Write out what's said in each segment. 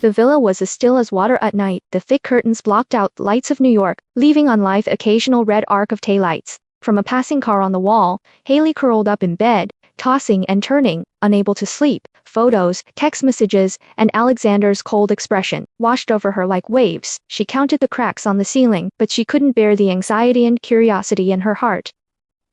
The villa was as still as water at night. The thick curtains blocked out the lights of New York, leaving on life occasional red arc of taillights. From a passing car on the wall, Haley curled up in bed, tossing and turning, unable to sleep. Photos, text messages, and Alexander's cold expression washed over her like waves. She counted the cracks on the ceiling, but she couldn't bear the anxiety and curiosity in her heart.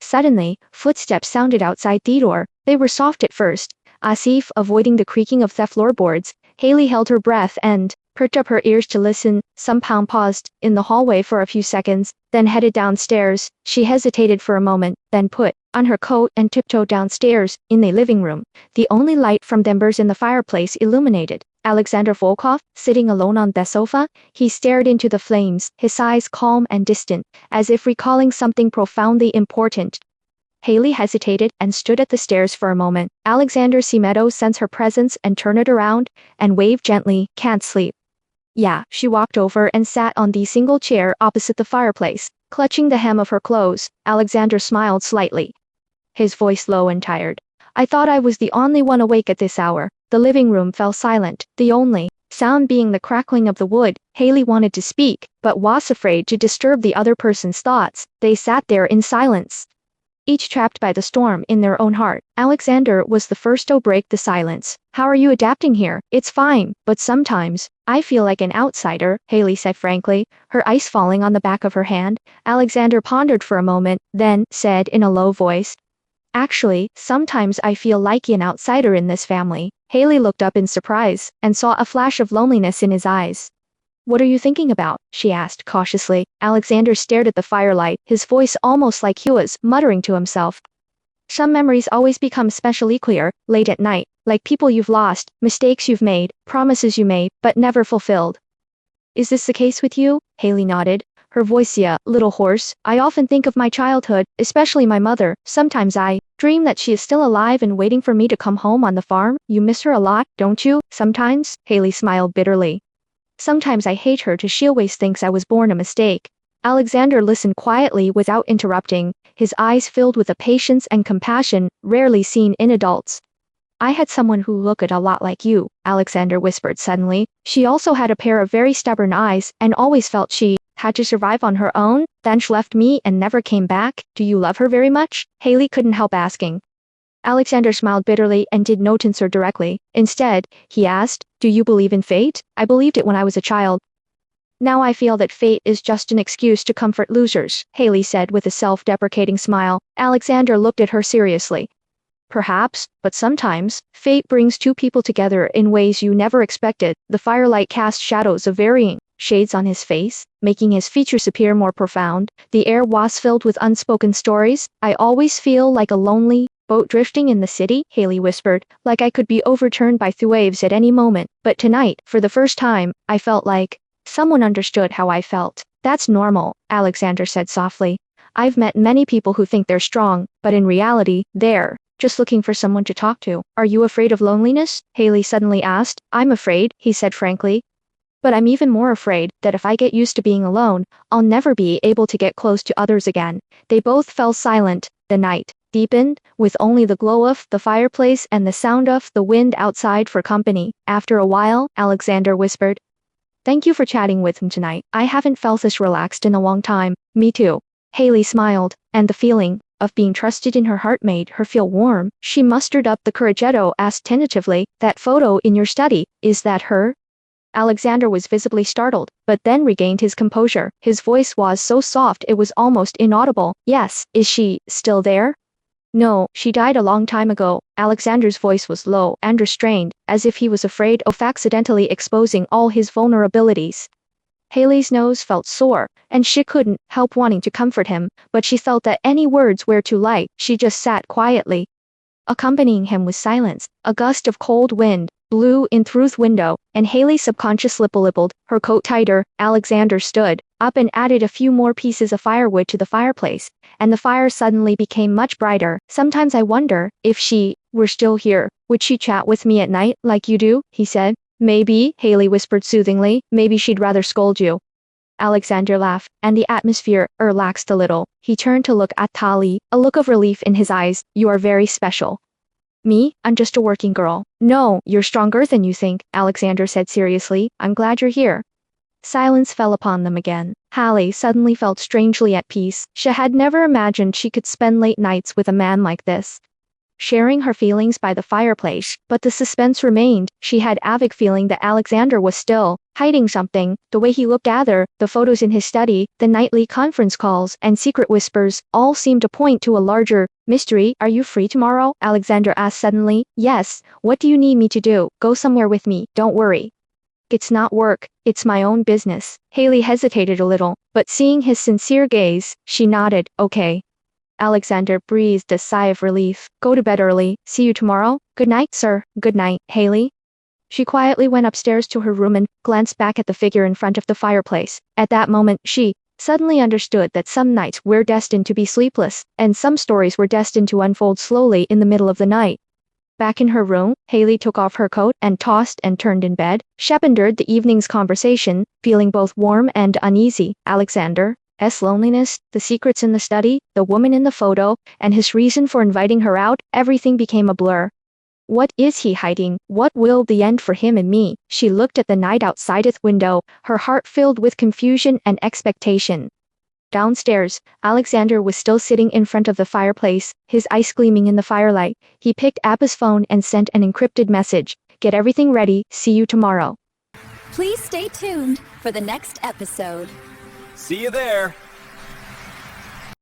Suddenly, footsteps sounded outside the door. They were soft at first, as if avoiding the creaking of the floorboards. Haley held her breath and perked up her ears to listen. Somehow paused in the hallway for a few seconds, then headed downstairs. She hesitated for a moment, then put on her coat and tiptoed downstairs. In the living room, the only light from the embers in the fireplace illuminated Alexander Volkov, sitting alone on the sofa. He stared into the flames, his eyes calm and distant, as if recalling something profoundly important. Haley hesitated and stood at the stairs for a moment. Alexander C. Meadows sensed her presence and turned around and waved gently. Can't sleep? Yeah. She walked over and sat on the single chair opposite the fireplace, clutching the hem of her clothes. Alexander smiled slightly, his voice low and tired. I thought I was the only one awake at this hour. The living room fell silent, the only sound being the crackling of the wood. Haley wanted to speak, but was afraid to disturb the other person's thoughts. They sat there in silence, each trapped by the storm in their own heart. Alexander was the first to break the silence. How are you adapting here? It's fine, but sometimes I feel like an outsider, Haley said frankly, her ice falling on the back of her hand. Alexander pondered for a moment, then said in a low voice, actually, sometimes I feel like an outsider in this family. Haley looked up in surprise and saw a flash of loneliness in his eyes. What are you thinking about? She asked cautiously. Alexander stared at the firelight, his voice almost like he was muttering to himself. Some memories always become especially clear, late at night, like people you've lost, mistakes you've made, promises you made, but never fulfilled. Is this the case with you? Haley nodded, her voice a little hoarse. I often think of my childhood, especially my mother. Sometimes I dream that she is still alive and waiting for me to come home on the farm. You miss her a lot, don't you? Sometimes, Haley smiled bitterly. Sometimes I hate her too. She always thinks I was born a mistake. Alexander listened quietly without interrupting, his eyes filled with a patience and compassion rarely seen in adults. I had someone who looked a lot like you, Alexander whispered suddenly. She also had a pair of very stubborn eyes and always felt she had to survive on her own. Then she left me and never came back. Do you love her very much? Haley couldn't help asking. Alexander smiled bitterly and did not answer directly. Instead, he asked, do you believe in fate? I believed it when I was a child. Now I feel that fate is just an excuse to comfort losers, Haley said with a self-deprecating smile. Alexander looked at her seriously. Perhaps, but sometimes, fate brings two people together in ways you never expected. The firelight cast shadows of varying shades on his face, making his features appear more profound. The air was filled with unspoken stories. I always feel like a lonely boat drifting in the city, Haley whispered, like I could be overturned by the waves at any moment. But tonight, for the first time, I felt like someone understood how I felt. That's normal, Alexander said softly. I've met many people who think they're strong, but in reality, they're just looking for someone to talk to. Are you afraid of loneliness? Haley suddenly asked. I'm afraid, he said frankly. But I'm even more afraid that if I get used to being alone, I'll never be able to get close to others again. They both fell silent. The night deepened, with only the glow of the fireplace and the sound of the wind outside for company. After a while, Alexander whispered, thank you for chatting with me tonight. I haven't felt this relaxed in a long time. Me too. Haley smiled, and the feeling of being trusted in her heart made her feel warm. She mustered up the courage to ask tentatively, that photo in your study, is that her? Alexander was visibly startled, but then regained his composure. His voice was so soft it was almost inaudible. Yes. Is she still there? No, she died a long time ago. Alexander's voice was low and restrained, as if he was afraid of accidentally exposing all his vulnerabilities. Haley's nose felt sore, and she couldn't help wanting to comfort him, but she felt that any words were too light. She just sat quietly. Accompanying him was silence. A gust of cold wind blew in through the window, and Haley subconsciously lippled her coat tighter. Alexander stood up and added a few more pieces of firewood to the fireplace, and the fire suddenly became much brighter. Sometimes I wonder, if she were still here, would she chat with me at night like you do? He said. Maybe, Haley whispered soothingly, maybe she'd rather scold you. Alexander laughed, and the atmosphere relaxed a little. He turned to look at Tali, a look of relief in his eyes. You are very special. Me? I'm just a working girl. No, you're stronger than you think, Alexander said seriously. I'm glad you're here. Silence fell upon them again. Hallie suddenly felt strangely at peace. She had never imagined she could spend late nights with a man like this, sharing her feelings by the fireplace, but the suspense remained. She had a vague feeling that Alexander was still hiding something. The way he looked at her, the photos in his study, the nightly conference calls, and secret whispers, all seemed to point to a larger mystery. Are you free tomorrow? Alexander asked suddenly. Yes. What do you need me to do? Go somewhere with me, don't worry. It's not work, it's my own business. Haley hesitated a little, but seeing his sincere gaze, she nodded. Okay. Alexander breathed a sigh of relief. Go to bed early. See you tomorrow. Good night, sir. Good night, Haley. She quietly went upstairs to her room and glanced back at the figure in front of the fireplace. At that moment, she suddenly understood that some nights were destined to be sleepless, and some stories were destined to unfold slowly in the middle of the night. Back in her room, Haley took off her coat and tossed and turned in bed. She entered the evening's conversation, feeling both warm and uneasy. Alexander's loneliness, the secrets in the study, the woman in the photo, and his reason for inviting her out, everything became a blur. What is he hiding? What will the end for him and me? She looked at the night outside the window, her heart filled with confusion and expectation. Downstairs, Alexander was still sitting in front of the fireplace, his eyes gleaming in the firelight. He picked up his phone and sent an encrypted message. Get everything ready, see you tomorrow. Please stay tuned for the next episode. See you there.